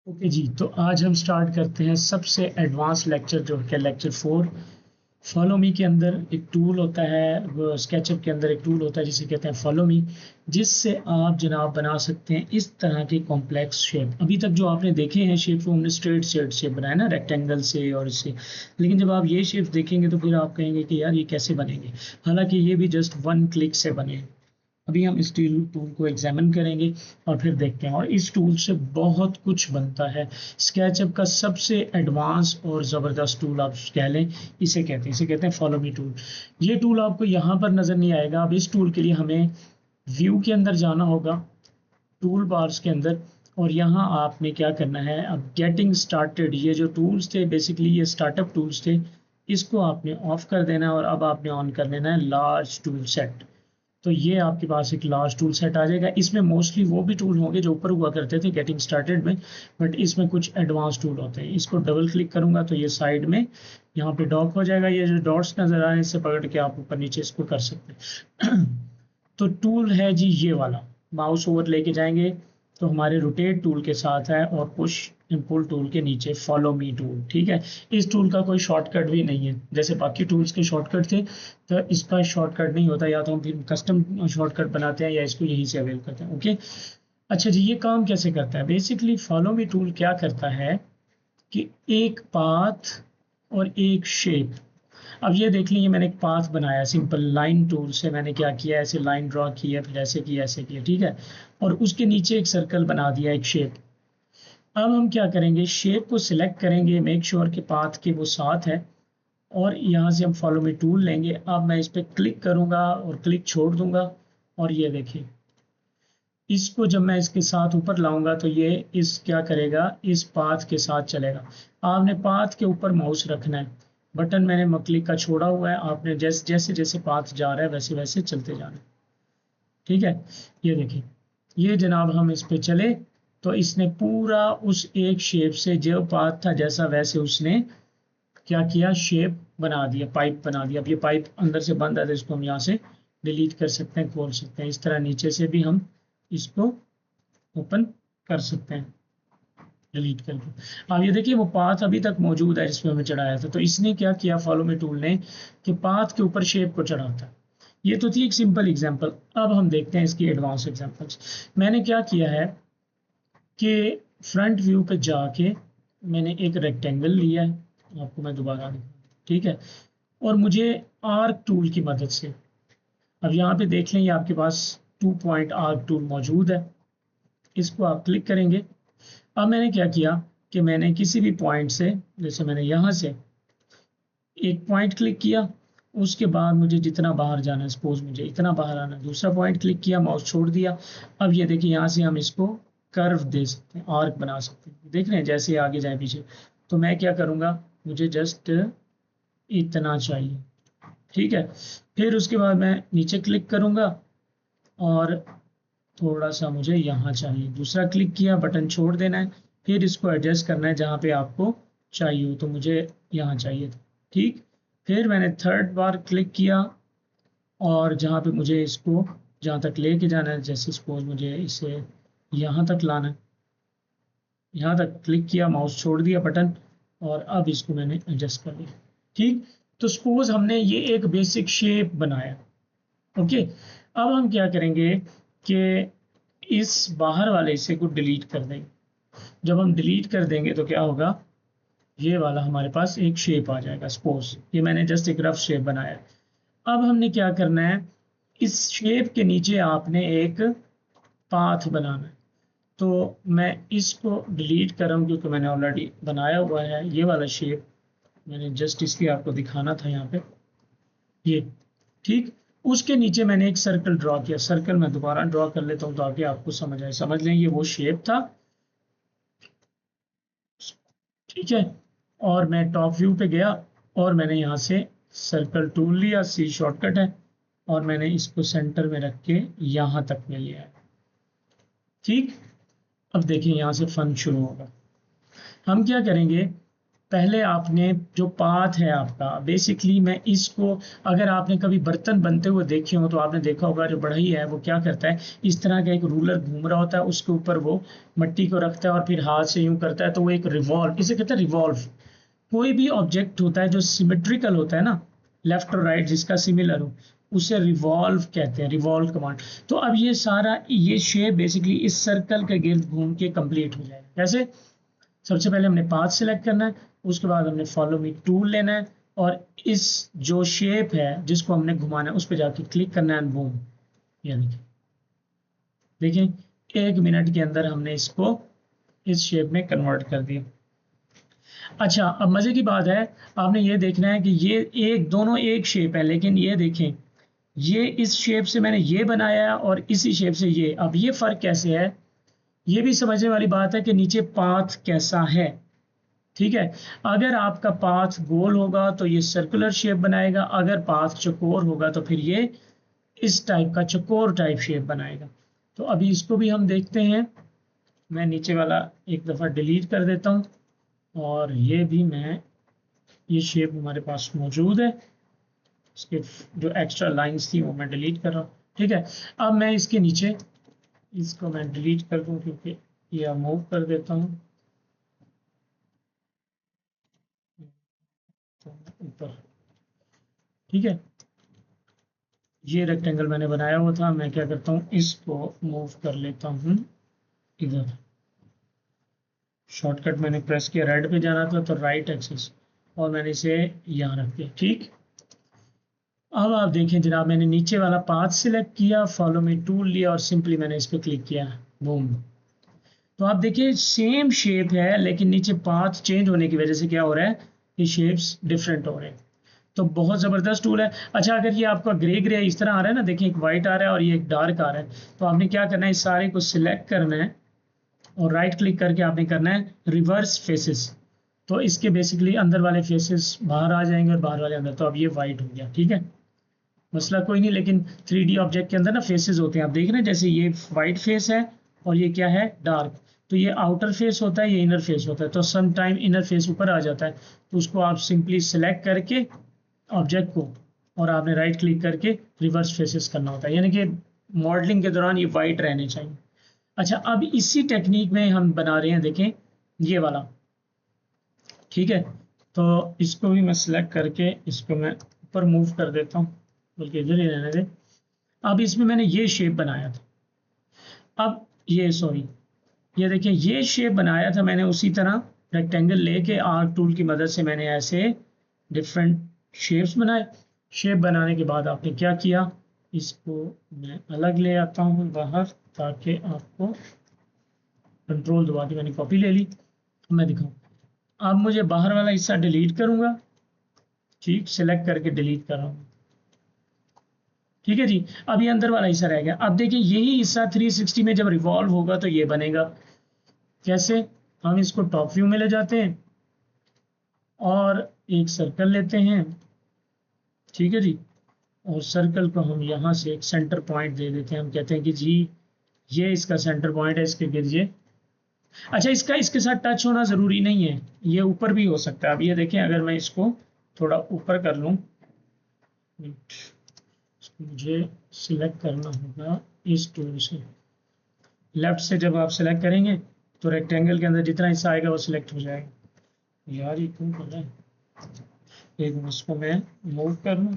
Okay जी, तो आज हम स्टार्ट करते हैं सबसे एडवांस लेक्चर जो है लेक्चर 4। फॉलो मी के अंदर एक टूल होता है, स्केचअप के अंदर एक टूल होता है जिसे कहते हैं फॉलो मी, जिससे आप जनाब बना सकते हैं इस तरह के कॉम्प्लेक्स शेप। अभी तक जो आपने देखे हैं शेप, वो हमने स्ट्रेट शेप बनाया ना, रेक्टेंगल से और इससे। लेकिन जब आप ये शेप देखेंगे तो फिर आप कहेंगे कि यार ये कैसे बनेंगे, हालांकि ये भी जस्ट वन क्लिक से बने। अभी हम इस टूल को एग्जामिन करेंगे और फिर देखते हैं, और इस टूल से बहुत कुछ बनता है। स्केचअप का सबसे एडवांस और ज़बरदस्त टूल आप कह लें, इसे कहते हैं फॉलो मी टूल। ये टूल आपको यहाँ पर नज़र नहीं आएगा। अब इस टूल के लिए हमें व्यू के अंदर जाना होगा, टूल बार्स के अंदर, और यहाँ आपने क्या करना है, अब गेटिंग स्टार्टेड, ये जो टूल्स थे बेसिकली ये स्टार्टअप टूल्स थे, इसको आपने ऑफ कर देना है और अब आपने ऑन कर देना है लार्ज टूल सेट। तो ये आपके पास एक लार्ज टूल सेट आ जाएगा। इसमें मोस्टली वो भी टूल होंगे जो ऊपर हुआ करते थे गेटिंग स्टार्टेड में, बट इसमें कुछ एडवांस टूल होते हैं। इसको डबल क्लिक करूंगा तो ये साइड में यहाँ पे डॉक हो जाएगा। ये जो डॉट्स नजर आ रहे हैं इससे पकड़ के आप ऊपर नीचे इसको कर सकते हैं। तो टूल है जी ये वाला, माउस ओवर लेके जाएंगे तो हमारे रोटेट टूल के साथ है, और पुश पुल टूल के नीचे फॉलो मी टूल। ठीक है, इस टूल का कोई शॉर्टकट भी नहीं है, जैसे बाकी टूल्स के शॉर्टकट थे तो इसका शॉर्टकट नहीं होता, या तो हम फिर कस्टम शॉर्टकट बनाते हैं या इसको यहीं से अवेल करते हैं। ओके, अच्छा जी, ये काम कैसे करता है? बेसिकली फॉलो मी टूल क्या करता है कि एक पाथ और एक शेप। अब ये देख लीजिए, मैंने एक पाथ बनाया सिंपल लाइन टूल से। मैंने क्या किया, ऐसे लाइन ड्रॉ किया, फिर ऐसे किया, ऐसे किया, ठीक है, और उसके नीचे एक सर्कल बना दिया, एक शेप। अब हम क्या करेंगे, शेप को सिलेक्ट करेंगे, मेक श्योर के पाथ के वो साथ है, और यहाँ से हम फॉलो मी टूल लेंगे। अब मैं इस पर क्लिक करूंगा और क्लिक छोड़ दूंगा, और ये देखिए, इसको जब मैं इसके साथ ऊपर लाऊंगा तो ये इस क्या करेगा, इस पाथ के साथ चलेगा। आपने पाथ के ऊपर माउस रखना है, बटन मैंने क्लिक का छोड़ा हुआ है, आपने जैसे जैसे जैसे पाथ जा रहा है वैसे वैसे चलते जाना है। ठीक है, ये देखिए, ये जनाब हम इस पे चले तो इसने पूरा उस एक शेप से, जो पाथ था जैसा वैसे उसने क्या किया, शेप बना दिया, पाइप बना दिया। अब ये पाइप अंदर से बंद है तो इसको हम यहाँ से डिलीट कर सकते हैं, खोल सकते हैं। इस तरह नीचे से भी हम इसको ओपन कर सकते हैं डिलीट करके। अब ये देखिए, वो पाथ अभी तक मौजूद है जिसमें हमें चढ़ाया था। तो इसने क्या किया, फॉलो मी टूल ने, कि पाथ के ऊपर शेप को चढ़ाता। ये तो थी एक सिंपल एग्जांपल। अब हम देखते हैं इसकी एडवांस एग्जांपल्स। मैंने क्या किया है कि फ्रंट व्यू पे जाके मैंने एक रेक्टेंगल लिया है, आपको मैं दोबारा दिखाऊं, ठीक है, और मुझे आर्क टूल की मदद से, अब यहाँ पे देख लें ये आपके पास 2 पॉइंट आर्क टूल मौजूद है, इसको आप क्लिक करेंगे। अब मैंने क्या किया कि मैंने किसी भी पॉइंट से, जैसे मैंने यहाँ से एक पॉइंट क्लिक किया, उसके बाद मुझे जितना बाहर जाना है, सपोज मुझे इतना बाहर आना है, दूसरा पॉइंट क्लिक किया, माउस छोड़ दिया। अब ये देखिए, यहाँ से हम इसको कर्व दे सकते हैं, आर्क बना सकते हैं। देख रहे हैं जैसे आगे जाए पीछे। तो मैं क्या करूँगा, मुझे जस्ट इतना चाहिए, ठीक है। फिर उसके बाद मैं नीचे क्लिक करूँगा और थोड़ा सा मुझे यहाँ चाहिए, दूसरा क्लिक किया, बटन छोड़ देना है। फिर इसको एडजस्ट करना है जहाँ पे आपको चाहिए हो, तो मुझे यहाँ चाहिए था, ठीक। फिर मैंने थर्ड बार क्लिक किया, और जहाँ पे मुझे इसको जहाँ तक लेके जाना है, जैसे सपोज मुझे इसे यहाँ तक लाना है, यहाँ तक क्लिक किया, माउस छोड़ दिया बटन, और अब इसको मैंने एडजस्ट कर लिया, ठीक। तो सपोज हमने ये एक बेसिक शेप बनाया। ओके, अब हम क्या करेंगे कि इस बाहर वाले हिस्से को डिलीट कर देंगे। जब हम डिलीट कर देंगे तो क्या होगा, ये वाला हमारे पास एक शेप आ जाएगा। सपोज ये मैंने जस्ट एक रफ शेप बनाया। अब हमने क्या करना है, इस शेप के नीचे आपने एक पाथ बनाना है। तो मैं इसको डिलीट कर रहा हूँ क्योंकि मैंने ऑलरेडी बनाया हुआ है ये वाला शेप। मैंने जस्ट इसलिए आपको दिखाना था यहाँ पे, ये, ठीक। उसके नीचे मैंने एक सर्कल ड्रॉ किया। सर्कल मैं दोबारा ड्रॉ कर लेता हूँ ताकि आपको समझ आए। समझ लें ये वो शेप था, ठीक है। और मैं टॉप व्यू पे गया और मैंने यहाँ से सर्कल टूल लिया, सी शॉर्टकट है, और मैंने इसको सेंटर में रख के यहाँ तक में लिया है, ठीक। अब देखिए यहाँ से फन शुरू होगा। हम क्या करेंगे पहले आपने जो पाथ है आपका, बेसिकली मैं इसको, अगर आपने कभी बर्तन बनते हुए देखे हो तो आपने देखा होगा जो बढ़ई है वो क्या करता है, इस तरह का एक रूलर घूम रहा होता है, उसके ऊपर वो मट्टी को रखता है और फिर हाथ से यूं करता है, तो वो एक रिवॉल्व, इसे कहते हैं रिवॉल्व। कोई भी ऑब्जेक्ट होता है जो सिमेट्रिकल होता है ना, लेफ्ट और राइट जिसका सिमिलर हो, उसे रिवॉल्व कहते हैं, रिवॉल्व कमांड। तो अब ये सारा ये शेप बेसिकली इस सर्कल के गिर्द घूम के कंप्लीट हो जाएगा। कैसे? सबसे पहले हमने पाथ सिलेक्ट करना है, उसके बाद हमने फॉलो मी टूल लेना है, और इस जो शेप है जिसको हमने घुमाना है उस पर जाके क्लिक करना है, बूम, ये देखिए 1 मिनट के अंदर हमने इसको इस शेप में कन्वर्ट कर दिया। अच्छा, अब मजे की बात है, आपने ये देखना है कि ये एक दोनों एक शेप है, लेकिन ये देखें, ये इस शेप से मैंने ये बनाया है और इसी शेप से ये, अब ये फर्क कैसे है, ये भी समझने वाली बात है कि नीचे पाथ कैसा है। ठीक है, अगर आपका पाथ गोल होगा तो ये सर्कुलर शेप बनाएगा, अगर पाथ चौकोर होगा तो फिर ये इस टाइप का चौकोर टाइप शेप बनाएगा। तो अभी इसको भी हम देखते हैं, मैं नीचे वाला एक दफ़ा डिलीट कर देता हूँ, और ये भी मैं, ये शेप हमारे पास मौजूद है, इसके जो एक्स्ट्रा लाइंस थी वो मैं डिलीट कर रहा हूँ। ठीक है, अब मैं इसके नीचे इसको मैं डिलीट कर दूँ, क्योंकि ये मूव कर देता हूँ ऊपर। ठीक है, ये रेक्टेंगल मैंने बनाया हुआ था, मैं क्या करता हूँ इसको मूव कर लेता हूँ इधर। शॉर्टकट मैंने प्रेस किया, राइट पे जाना था तो राइट एक्सिस, और मैंने इसे यहाँ रख दिया। ठीक, अब आप देखें जनाब, मैंने नीचे वाला पाथ सिलेक्ट किया, फॉलो मी टूल लिया और सिंपली मैंने इस पर क्लिक किया, बूम। तो आप देखिए सेम शेप है, लेकिन नीचे पाथ चेंज होने की वजह से क्या हो रहा है, ये शेप्स डिफरेंट हो रहे हैं। तो बहुत ज़बरदस्त टूल है। अच्छा, अगर ये आपका ग्रे ग्रे इस तरह आ रहा है ना, देखिए एक वाइट आ रहा है और ये एक डार्क आ रहा है, तो आपने क्या करना है, इस सारे को सिलेक्ट करना है और राइट क्लिक करके आपने करना है रिवर्स फेसेस। तो इसके बेसिकली अंदर वाले फेसेस बाहर आ जाएंगे और बाहर वाले अंदर। तो अब ये वाइट हो गया। ठीक है, मसला कोई नहीं, लेकिन 3D ऑब्जेक्ट के अंदर ना फेसेस होते हैं, आप देख रहे हैं, जैसे ये वाइट फेस है और ये क्या है, डार्क। तो ये आउटर फेस होता है, ये इनर फेस होता है, तो सम टाइम इनर फेस ऊपर आ जाता है, तो उसको आप सिंपली सेलेक्ट करके ऑब्जेक्ट को, और आपने राइट क्लिक करके रिवर्स फेसेस करना होता है, यानी कि मॉडलिंग के दौरान ये वाइट रहने चाहिए। अच्छा, अब इसी टेक्निक में हम बना रहे हैं, देखें ये वाला। ठीक है, तो इसको भी मैं सिलेक्ट करके इसको मैं ऊपर मूव कर देता हूँ, बल्कि इधर ही रहने दे। अब इसमें मैंने ये शेप बनाया था, अब ये सॉरी, ये देखिए ये शेप बनाया था मैंने, उसी तरह रेक्टेंगल लेके आर्क टूल की मदद से मैंने ऐसे डिफरेंट शेप्स बनाए। शेप बनाने के बाद आपने क्या किया, इसको मैं अलग ले आता हूँ बाहर, ताकि आपको कंट्रोल दबा के मैंने कॉपी ले ली, मैं दिखाऊँ। अब मुझे बाहर वाला हिस्सा डिलीट करूँगा, ठीक, सेलेक्ट करके डिलीट कर रहा हूँ। ठीक है जी, अब ये अंदर वाला हिस्सा रह गया। अब देखिए यही हिस्सा 360 में जब रिवॉल्व होगा तो ये बनेगा। कैसे? हम इसको टॉप व्यू में ले जाते हैं और एक सर्कल लेते हैं। ठीक है जी, और सर्कल को हम यहाँ से एक सेंटर पॉइंट दे देते हैं, हम कहते हैं कि जी ये इसका सेंटर पॉइंट है, इसके गिर्द ये। अच्छा, इसका इसके साथ टच होना ज़रूरी नहीं है, ये ऊपर भी हो सकता है। अब ये देखें, अगर मैं इसको थोड़ा ऊपर कर लूँ, मुझे सिलेक्ट करना होगा इस टूल से, लेफ्ट से जब आप सिलेक्ट करेंगे तो रेक्टेंगल के अंदर जितना हिस्सा आएगा वो सिलेक्ट हो जाएगा। यार ये क्यों कर रहा है, एक मिनट, इसको मैं मूव कर लूँ।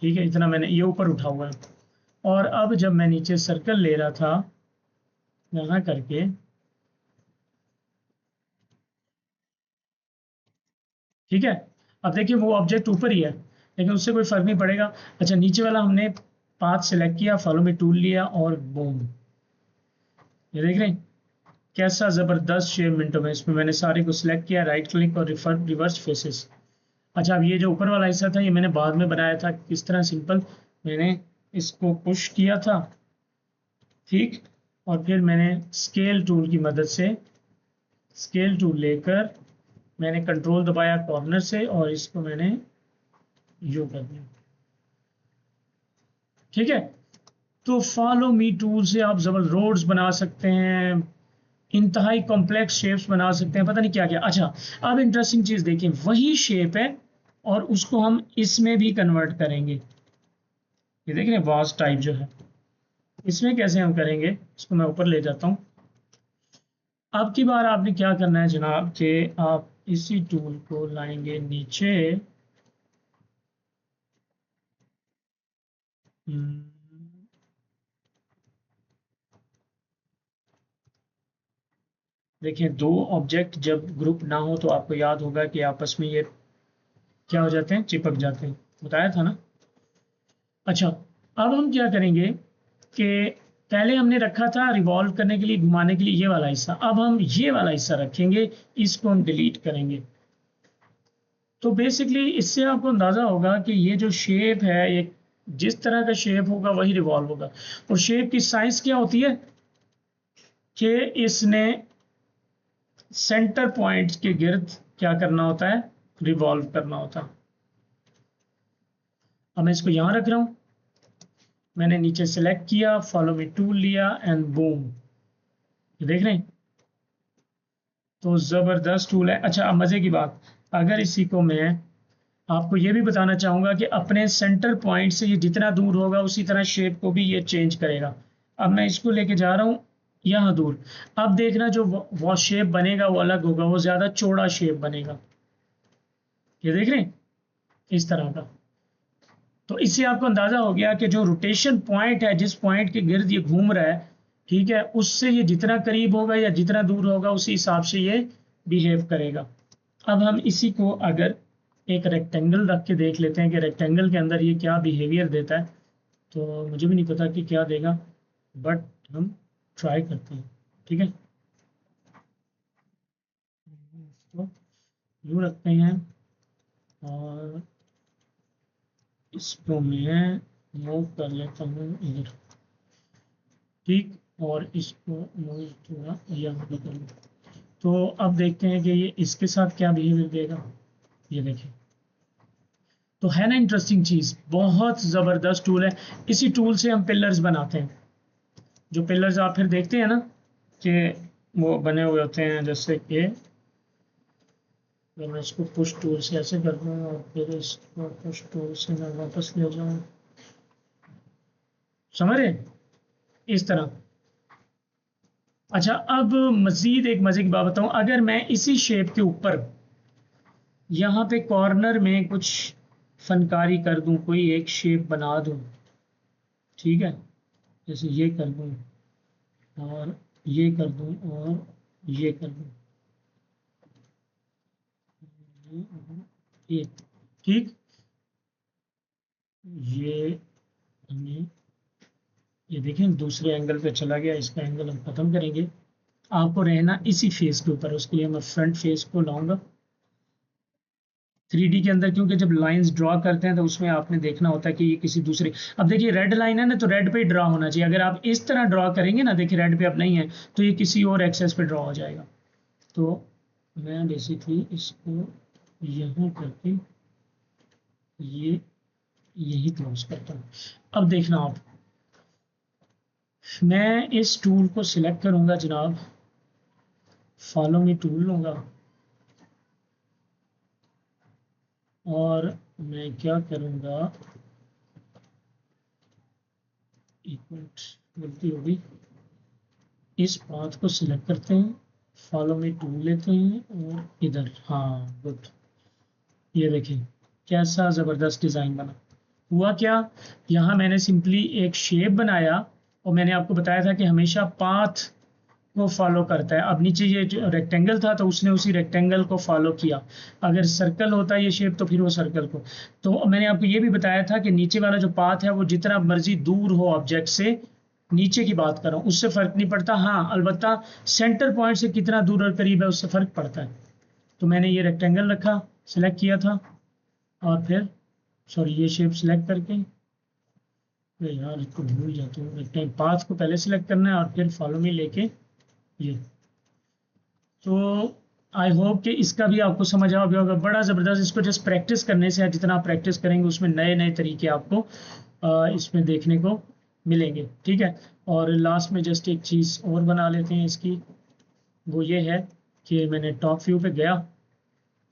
ठीक है, इतना मैंने ये ऊपर उठा हुआ है, और अब जब मैं नीचे सर्कल ले रहा था यहाँ करके, ठीक है, अब देखिए वो ऑब्जेक्ट ऊपर ही है, लेकिन उससे कोई फर्क नहीं पड़ेगा। अच्छा, नीचे वाला हमने पाथ सेलेक्ट किया, फॉलो में टूल लिया और बूम, ये देख रहे हैं कैसा ज़बरदस्त शेप मिनटों में। इसमें मैंने सारे को सिलेक्ट किया, राइट क्लिक और रिवर्स फेसेस। अच्छा, अब ये जो ऊपर वाला हिस्सा था ये मैंने बाद में बनाया था, किस तरह, सिंपल, मैंने इसको पुश किया था, ठीक, और फिर मैंने स्केल टूल की मदद से, स्केल टूल लेकर मैंने कंट्रोल दबाया कॉर्नर से और इसको मैंने यू कर दिया। ठीक है, तो फॉलो मी टूल से आप जबर रोड्स बना सकते हैं, इंतहाई कॉम्प्लेक्स शेप्स बना सकते हैं, पता नहीं क्या क्या। अच्छा, अब इंटरेस्टिंग चीज देखिए, वही शेप है और उसको हम इसमें भी कन्वर्ट करेंगे। ये देख रहे हैं वाज टाइप जो है, इसमें कैसे हम करेंगे, इसको मैं ऊपर ले जाता हूँ। अब की बार आपने क्या करना है जनाब कि आप इसी टूल को लाएंगे नीचे, देखिए दो ऑब्जेक्ट जब ग्रुप ना हो तो आपको याद होगा कि आपस में ये क्या हो जाते हैं, चिपक जाते हैं, बताया था ना। अच्छा, अब हम क्या करेंगे कि पहले हमने रखा था रिवॉल्व करने के लिए, घुमाने के लिए ये वाला हिस्सा, अब हम ये वाला हिस्सा रखेंगे, इसको हम डिलीट करेंगे। तो बेसिकली इससे आपको अंदाजा होगा कि ये जो शेप है, एक जिस तरह का शेप होगा वही रिवॉल्व होगा। और शेप की साइज क्या होती है कि इसने सेंटर पॉइंट के गिर्द क्या करना होता है, रिवॉल्व करना होता है। अब मैं इसको यहां रख रहा हूं, मैंने नीचे सेलेक्ट किया, फॉलो मी टूल लिया एंड बूम, देख रहे हैं तो जबरदस्त टूल है। अच्छा, अब मजे की बात, अगर इसी को मैं आपको ये भी बताना चाहूंगा कि अपने सेंटर पॉइंट से ये जितना दूर होगा उसी तरह शेप को भी ये चेंज करेगा। अब मैं इसको लेके जा रहा हूं यहाँ दूर, अब देखना जो वो शेप बनेगा वो अलग होगा, वो ज्यादा चौड़ा शेप बनेगा, ये देख रहे हैं इस तरह का। तो इससे आपको अंदाजा हो गया कि जो रोटेशन पॉइंट है, जिस पॉइंट के गिर्द ये घूम रहा है, ठीक है, उससे ये जितना करीब होगा या जितना दूर होगा उसी हिसाब से ये बिहेव करेगा। अब हम इसी को अगर एक रेक्टेंगल रख के देख लेते हैं कि रेक्टेंगल के अंदर ये क्या बिहेवियर देता है, तो मुझे भी नहीं पता कि क्या देगा, बट हम ट्राई करते हैं, ठीक है। इसको यूँ रखते हैं और इसको मैं मूव कर लेता हूँ इधर, ठीक, और इसको मूव थोड़ा यहाँ भी करूँ। तो अब देखते हैं कि ये इसके साथ क्या बिहेवियर देगा, ये देखें। तो है ना इंटरेस्टिंग चीज़, बहुत ज़बरदस्त टूल है। इसी टूल से हम पिलर्स बनाते हैं, जो पिलर्स आप फिर देखते हैं ना कि वो बने हुए होते हैं, जैसे कि मैं इसको पुश टूल से ऐसे कर दूँ और फिर इसको पुश टूल से मैं वापस ले जाऊँ, समझ रहे, इस तरह। अच्छा, अब मजीद एक मजे की बात बताऊं, अगर मैं इसी शेप के ऊपर यहाँ पे कॉर्नर में कुछ फनकारी कर दूं, कोई एक शेप बना दूं, ठीक है, जैसे ये कर दूं और ये कर दूं और ये कर दूं, ये, ठीक, ये हमें, ये देखें दूसरे एंगल पे चला गया, इसका एंगल हम खत्म करेंगे। आपको रहना इसी फेस के ऊपर, उसके लिए मैं फ्रंट फेस को लाऊंगा 3D के अंदर, क्योंकि जब लाइंस ड्रॉ करते हैं तो उसमें आपने देखना होता है कि ये किसी दूसरे, अब देखिए रेड लाइन है ना, तो रेड पे ही ड्रॉ होना चाहिए। अगर आप इस तरह ड्रॉ करेंगे ना, देखिए रेड पे अब नहीं है, तो ये किसी और एक्सेस पे ड्रॉ हो जाएगा। तो मैं बेसिकली इसको यहाँ करके ये यही क्लोज करता हूँ। अब देखना आप, मैं इस टूल को सिलेक्ट करूँगा जनाब, फॉलो मी टूल लूँगा और मैं क्या करूँगा, एक मिनट गलती होगी, इस पाथ को सिलेक्ट करते हैं, फॉलो मी टूल लेते हैं और इधर, हाँ गुड, ये देखें कैसा ज़बरदस्त डिज़ाइन बना। हुआ क्या, यहाँ मैंने सिंपली एक शेप बनाया और मैंने आपको बताया था कि हमेशा पाथ को फॉलो करता है। अब नीचे ये जो रेक्टेंगल था तो उसने उसी रेक्टेंगल को फॉलो किया, अगर सर्कल होता ये शेप तो फिर वो सर्कल को। तो मैंने आपको ये भी बताया था कि नीचे वाला जो पाथ है वो जितना मर्जी दूर हो ऑब्जेक्ट से, नीचे की बात कर रहा हूँ, उससे फ़र्क नहीं पड़ता, हाँ अलबत्ता सेंटर पॉइंट से कितना दूर और करीब है उससे फ़र्क पड़ता है। तो मैंने ये रेक्टेंगल रखा, सिलेक्ट किया था और फिर सॉरी ये शेप सिलेक्ट करके, अरे यार इसको भूल जाता हूँ, रेक्टेंगल पाथ को पहले सिलेक्ट करना है और फिर फॉलो मी लेके ये। तो आई होप कि इसका भी आपको समझ आ गया होगा, बड़ा ज़बरदस्त। इसको जस्ट प्रैक्टिस करने से, जितना आप प्रैक्टिस करेंगे उसमें नए नए तरीके आपको इसमें देखने को मिलेंगे, ठीक है। और लास्ट में जस्ट एक चीज़ और बना लेते हैं इसकी, वो ये है कि मैंने टॉप व्यू पे गया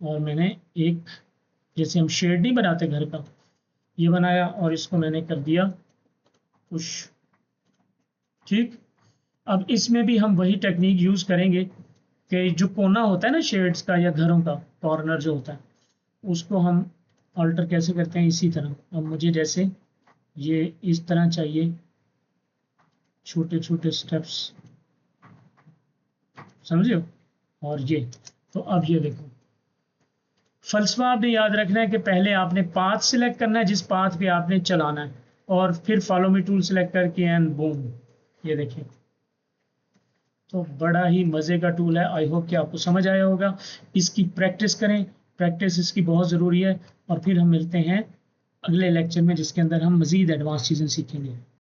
और मैंने एक, जैसे हम शेड नहीं बनाते घर का, ये बनाया और इसको मैंने कर दिया पुश। ठीक, अब इसमें भी हम वही टेक्निक यूज़ करेंगे कि जो कोना होता है ना शेड्स का या घरों का कॉर्नर जो होता है, उसको हम अल्टर कैसे करते हैं इसी तरह। अब मुझे जैसे ये इस तरह चाहिए, छोटे छोटे स्टेप्स, समझे हो। और ये, तो अब ये देखो, फलसफा आपने याद रखना है कि पहले आपने पाथ सिलेक्ट करना है जिस पाथ पे आपने चलाना है, और फिर फॉलो मी टूल सिलेक्ट करके एंड बूम, ये देखिए। तो बड़ा ही मज़े का टूल है, आई होप कि आपको समझ आया होगा। इसकी प्रैक्टिस करें, प्रैक्टिस इसकी बहुत ज़रूरी है। और फिर हम मिलते हैं अगले लेक्चर में जिसके अंदर हम मज़ीद एडवांस चीज़ें सीखेंगे।